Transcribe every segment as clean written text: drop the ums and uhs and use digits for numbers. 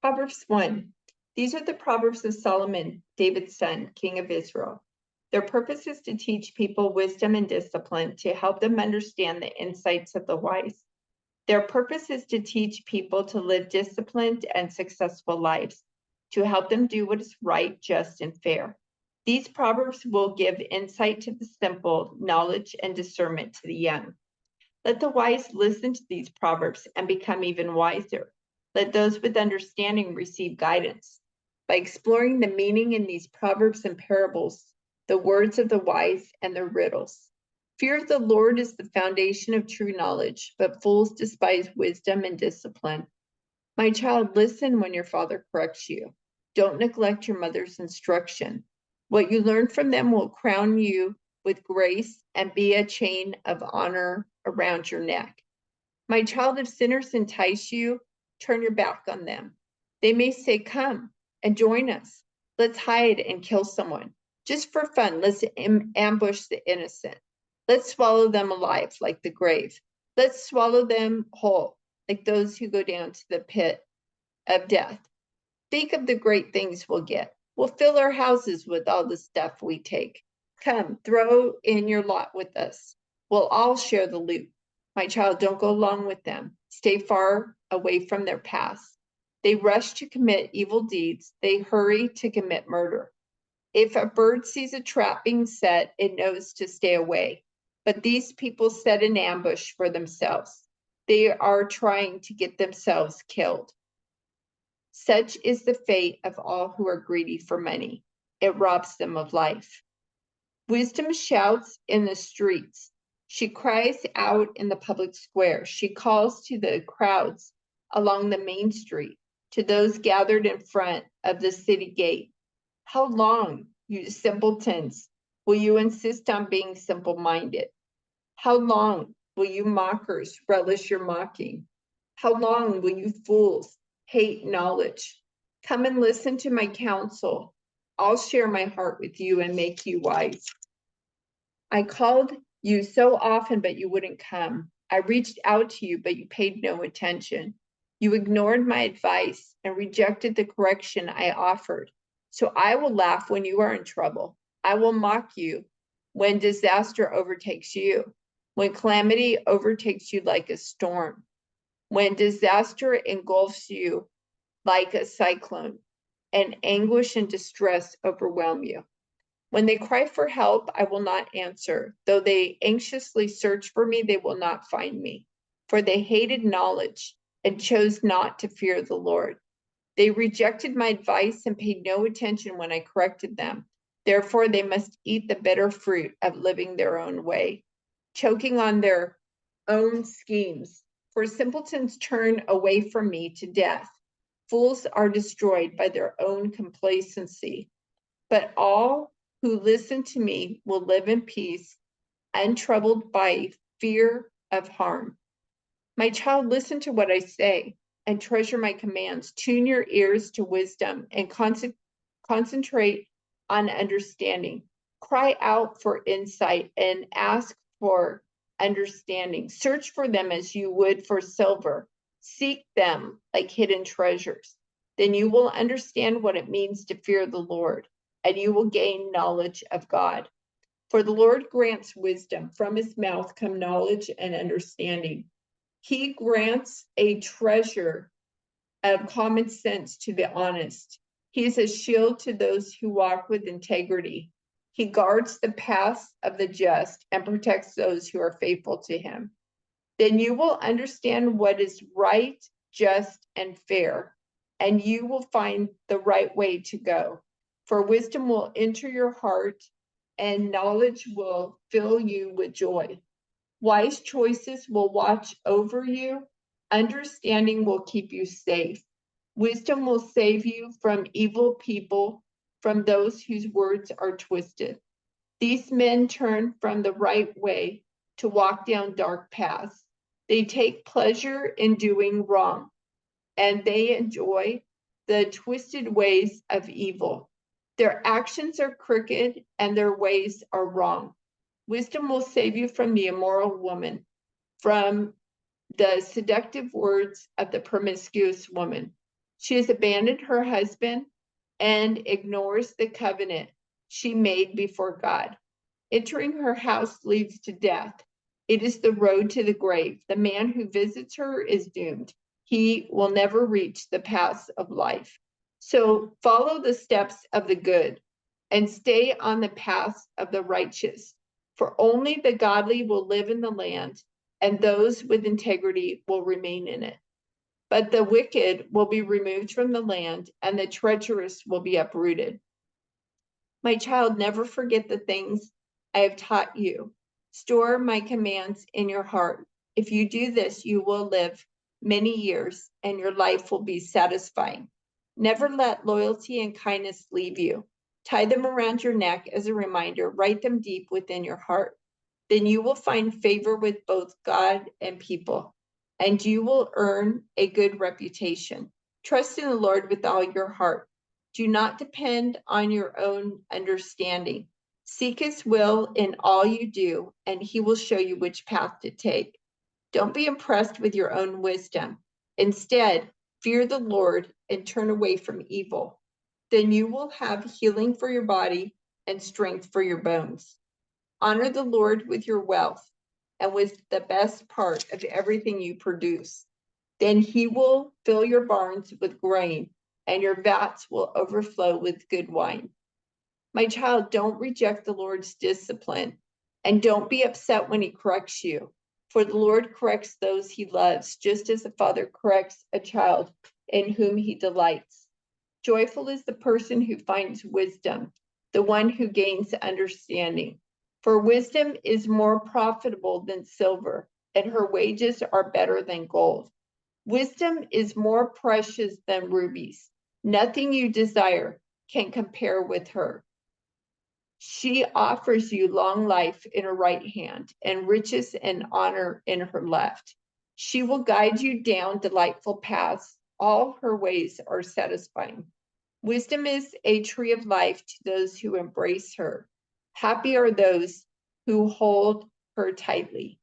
Proverbs 1. These are the Proverbs of Solomon, David's son, king of Israel. Their purpose is to teach people wisdom and discipline, to help them understand the insights of the wise. Their purpose is to teach people to live disciplined and successful lives, to help them do what is right, just, and fair. These Proverbs will give insight to the simple, knowledge and discernment to the young. Let the wise listen to these Proverbs and become even wiser. Let those with understanding receive guidance. By exploring the meaning in these Proverbs and parables, the words of the wise and their riddles. Fear of the Lord is the foundation of true knowledge, but fools despise wisdom and discipline. My child, listen when your father corrects you. Don't neglect your mother's instruction. What you learn from them will crown you with grace and be a chain of honor around your neck. My child, if sinners entice you, turn your back on them. They may say, come and join us. Let's hide and kill someone. Just for fun, let's ambush the innocent. Let's swallow them alive like the grave. Let's swallow them whole like those who go down to the pit of death. Think of the great things we'll get. We'll fill our houses with all the stuff we take. Come, throw in your lot with us. We'll all share the loot. My child, don't go along with them. Stay far away from their past. They rush to commit evil deeds. They hurry to commit murder. If a bird sees a trap being set, it knows to stay away. But these people set an ambush for themselves. They are trying to get themselves killed. Such is the fate of all who are greedy for money. It robs them of life. Wisdom shouts in the streets. She cries out in the public square. She calls to the crowds along the main street, to those gathered in front of the city gate. How long, you simpletons, will you insist on being simple-minded? How long will you mockers relish your mocking? How long will you fools hate knowledge? Come and listen to my counsel. I'll share my heart with you and make you wise. I called you so often, but you wouldn't come. I reached out to you, but you paid no attention. You ignored my advice and rejected the correction I offered. So I will laugh when you are in trouble. I will mock you when disaster overtakes you, when calamity overtakes you like a storm, when disaster engulfs you like a cyclone, and anguish and distress overwhelm you. When they cry for help, I will not answer. Though they anxiously search for me, they will not find me. For they hated knowledge and chose not to fear the Lord. They rejected my advice and paid no attention when I corrected them. Therefore, they must eat the bitter fruit of living their own way, choking on their own schemes. For simpletons turn away from me to death. Fools are destroyed by their own complacency. But all who listen to me will live in peace, untroubled by fear of harm. My child, listen to what I say and treasure my commands. Tune your ears to wisdom and concentrate on understanding. Cry out for insight and ask for understanding. Search for them as you would for silver. Seek them like hidden treasures. Then you will understand what it means to fear the Lord, and you will gain knowledge of God. For the Lord grants wisdom. From his mouth come knowledge and understanding. He grants a treasure of common sense to the honest. He is a shield to those who walk with integrity. He guards the paths of the just and protects those who are faithful to him. Then you will understand what is right, just, and fair, and you will find the right way to go. For wisdom will enter your heart, and knowledge will fill you with joy. Wise choices will watch over you. Understanding will keep you safe. Wisdom will save you from evil people, from those whose words are twisted. These men turn from the right way to walk down dark paths. They take pleasure in doing wrong, and they enjoy the twisted ways of evil. Their actions are crooked, and their ways are wrong. Wisdom will save you from the immoral woman, from the seductive words of the promiscuous woman. She has abandoned her husband and ignores the covenant she made before God. Entering her house leads to death. It is the road to the grave. The man who visits her is doomed. He will never reach the paths of life. So follow the steps of the good and stay on the paths of the righteous. For only the godly will live in the land, and those with integrity will remain in it. But the wicked will be removed from the land, and the treacherous will be uprooted. My child, never forget the things I have taught you. Store my commands in your heart. If you do this, you will live many years, and your life will be satisfying. Never let loyalty and kindness leave you. Tie them around your neck as a reminder. Write them deep within your heart. Then you will find favor with both God and people, and you will earn a good reputation. Trust in the Lord with all your heart. Do not depend on your own understanding. Seek his will in all you do, and he will show you which path to take. Don't be impressed with your own wisdom. Instead, fear the Lord and turn away from evil. Then you will have healing for your body and strength for your bones. Honor the Lord with your wealth and with the best part of everything you produce. Then he will fill your barns with grain, and your vats will overflow with good wine. My child, don't reject the Lord's discipline, and don't be upset when he corrects you. For the Lord corrects those he loves, just as a father corrects a child in whom he delights. Joyful is the person who finds wisdom, the one who gains understanding. For wisdom is more profitable than silver, and her wages are better than gold. Wisdom is more precious than rubies. Nothing you desire can compare with her. She offers you long life in her right hand and riches and honor in her left. She will guide you down delightful paths. All her ways are satisfying. Wisdom is a tree of life to those who embrace her. Happy are those who hold her tightly.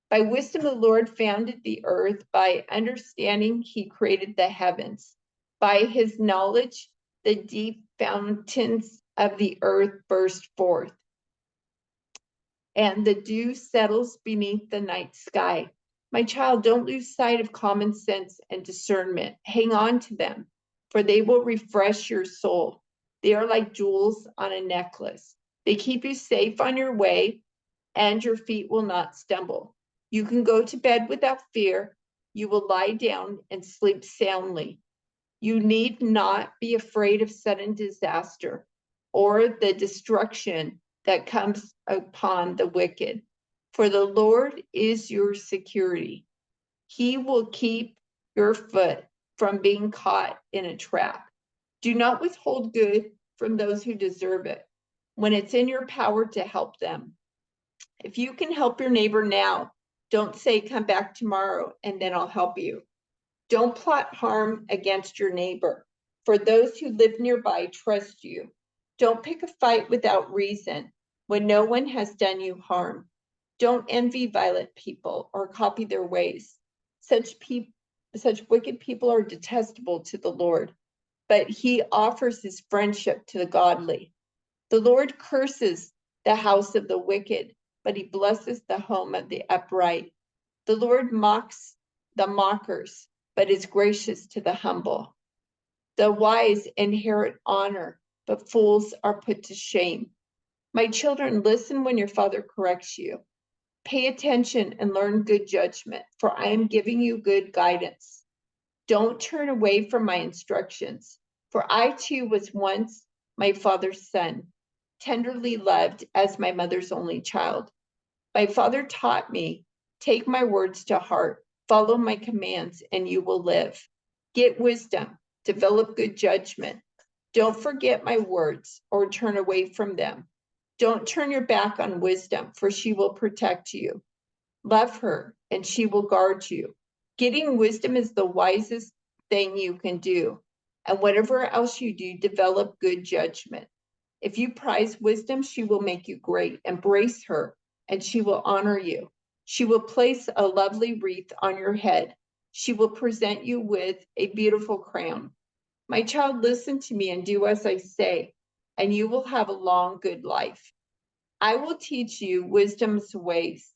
By wisdom, the Lord founded the earth. By understanding, he created the heavens. By his knowledge, the deep fountains of the earth burst forth, and the dew settles beneath the night sky. My child, don't lose sight of common sense and discernment. Hang on to them, for they will refresh your soul. They are like jewels on a necklace. They keep you safe on your way, and your feet will not stumble. You can go to bed without fear. You will lie down and sleep soundly. You need not be afraid of sudden disaster or the destruction that comes upon the wicked. For the Lord is your security. He will keep your foot from being caught in a trap. Do not withhold good from those who deserve it when it's in your power to help them. If you can help your neighbor now, don't say, come back tomorrow and then I'll help you. Don't plot harm against your neighbor, for those who live nearby trust you. Don't pick a fight without reason when no one has done you harm. Don't envy violent people or copy their ways. Such wicked people are detestable to the Lord, but he offers his friendship to the godly. The Lord curses the house of the wicked, but he blesses the home of the upright. The Lord mocks the mockers, but is gracious to the humble. The wise inherit honor, but fools are put to shame. My children, listen when your father corrects you. Pay attention and learn good judgment, for I am giving you good guidance. Don't turn away from my instructions, for I too was once my father's son, tenderly loved as my mother's only child. My father taught me, take my words to heart, follow my commands, and you will live. Get wisdom, develop good judgment. Don't forget my words or turn away from them. Don't turn your back on wisdom, for she will protect you. Love her, and she will guard you. Getting wisdom is the wisest thing you can do. And whatever else you do, develop good judgment. If you prize wisdom, she will make you great. Embrace her, and she will honor you. She will place a lovely wreath on your head. She will present you with a beautiful crown. My child, listen to me and do as I say, and you will have a long, good life. I will teach you wisdom's ways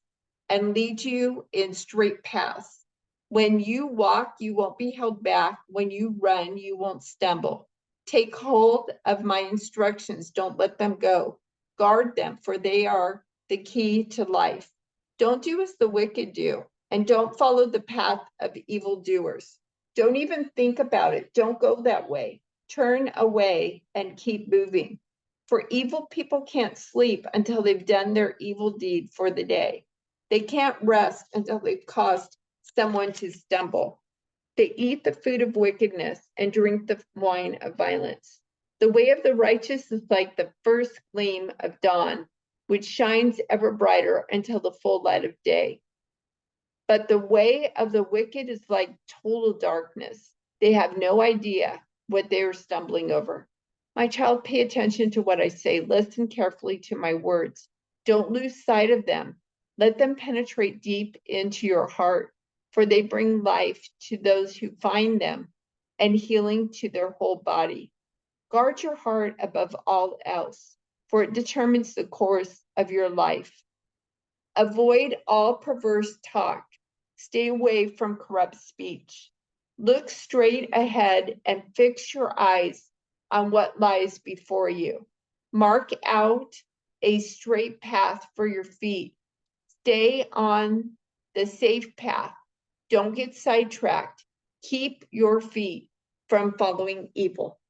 and lead you in straight paths. When you walk, you won't be held back. When you run, you won't stumble. Take hold of my instructions. Don't let them go. Guard them, for they are the key to life. Don't do as the wicked do, and don't follow the path of evildoers. Don't even think about it. Don't go that way. Turn away and keep moving. For evil people can't sleep until they've done their evil deed for the day. They can't rest until they've caused someone to stumble. They eat the food of wickedness and drink the wine of violence. The way of the righteous is like the first gleam of dawn, which shines ever brighter until the full light of day. But the way of the wicked is like total darkness. They have no idea what they are stumbling over. My child, pay attention to what I say. Listen carefully to my words. Don't lose sight of them. Let them penetrate deep into your heart, for they bring life to those who find them and healing to their whole body. Guard your heart above all else, for it determines the course of your life. Avoid all perverse talk. Stay away from corrupt speech. Look straight ahead and fix your eyes on what lies before you. Mark out a straight path for your feet. Stay on the safe path. Don't get sidetracked. Keep your feet from following evil.